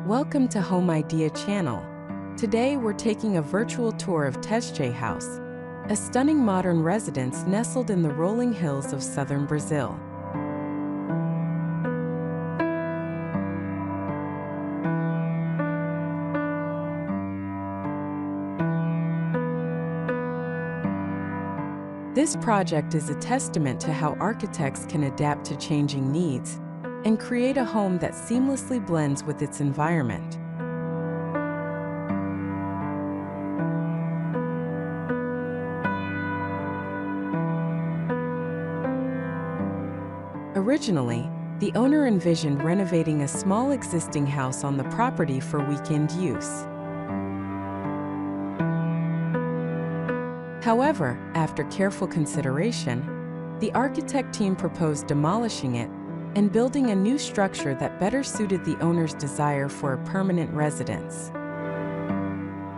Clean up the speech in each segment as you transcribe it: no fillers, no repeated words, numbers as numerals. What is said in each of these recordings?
Welcome to Homeidea channel. Today we're taking a virtual tour of Tesche House, a stunning modern residence nestled in the rolling hills of southern Brazil. This project is a testament to how architects can adapt to changing needs and create a home that seamlessly blends with its environment. Originally, the owner envisioned renovating a small existing house on the property for weekend use. However, after careful consideration, the architect team proposed demolishing it and building a new structure that better suited the owner's desire for a permanent residence.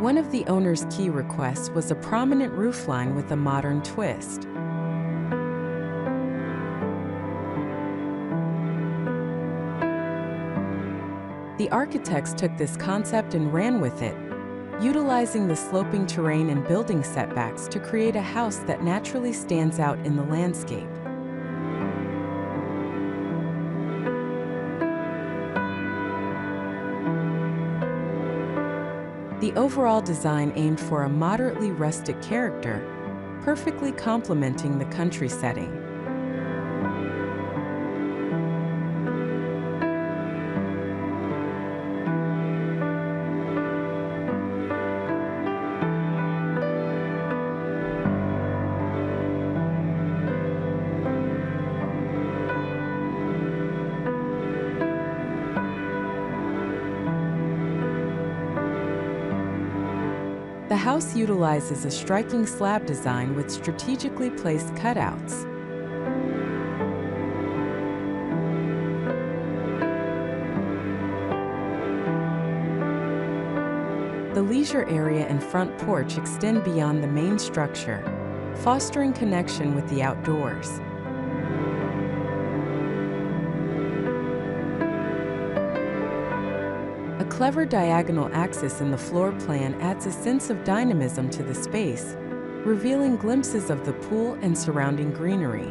One of the owner's key requests was a prominent roofline with a modern twist. The architects took this concept and ran with it, utilizing the sloping terrain and building setbacks to create a house that naturally stands out in the landscape. The overall design aimed for a moderately rustic character, perfectly complementing the country setting. The house utilizes a striking slab design with strategically placed cutouts. The leisure area and front porch extend beyond the main structure, fostering connection with the outdoors. A clever diagonal axis in the floor plan adds a sense of dynamism to the space, revealing glimpses of the pool and surrounding greenery.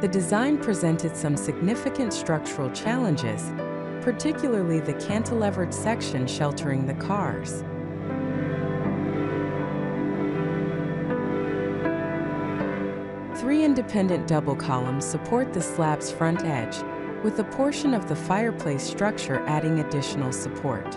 The design presented some significant structural challenges, particularly the cantilevered section sheltering the cars. Three independent double columns support the slab's front edge, with a portion of the fireplace structure adding additional support.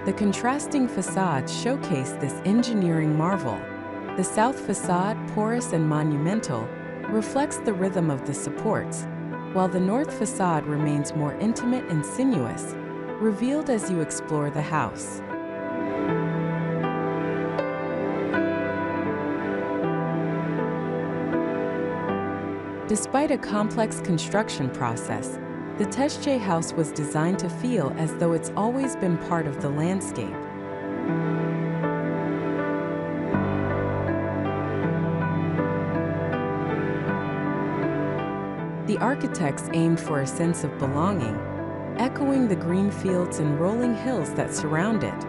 The contrasting facades showcase this engineering marvel. The south facade, porous and monumental, reflects the rhythm of the supports, while the north facade remains more intimate and sinuous, revealed as you explore the house. Despite a complex construction process, the Tesche House was designed to feel as though it's always been part of the landscape. The architects aimed for a sense of belonging, echoing the green fields and rolling hills that surround it.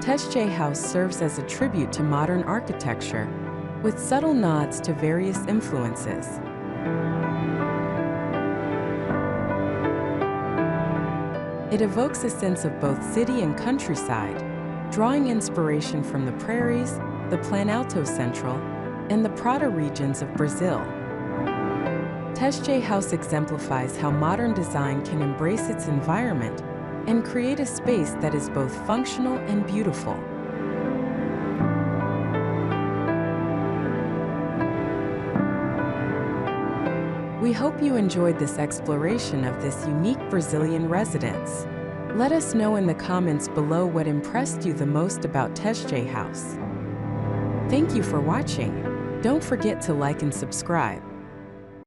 Tesche House serves as a tribute to modern architecture, with subtle nods to various influences. It evokes a sense of both city and countryside, drawing inspiration from the prairies, the Planalto Central, and the Prata regions of Brazil. Tesche House exemplifies how modern design can embrace its environment and create a space that is both functional and beautiful. We hope you enjoyed this exploration of this unique Brazilian residence. Let us know in the comments below what impressed you the most about Tesche House. Thank you for watching. Don't forget to like and subscribe.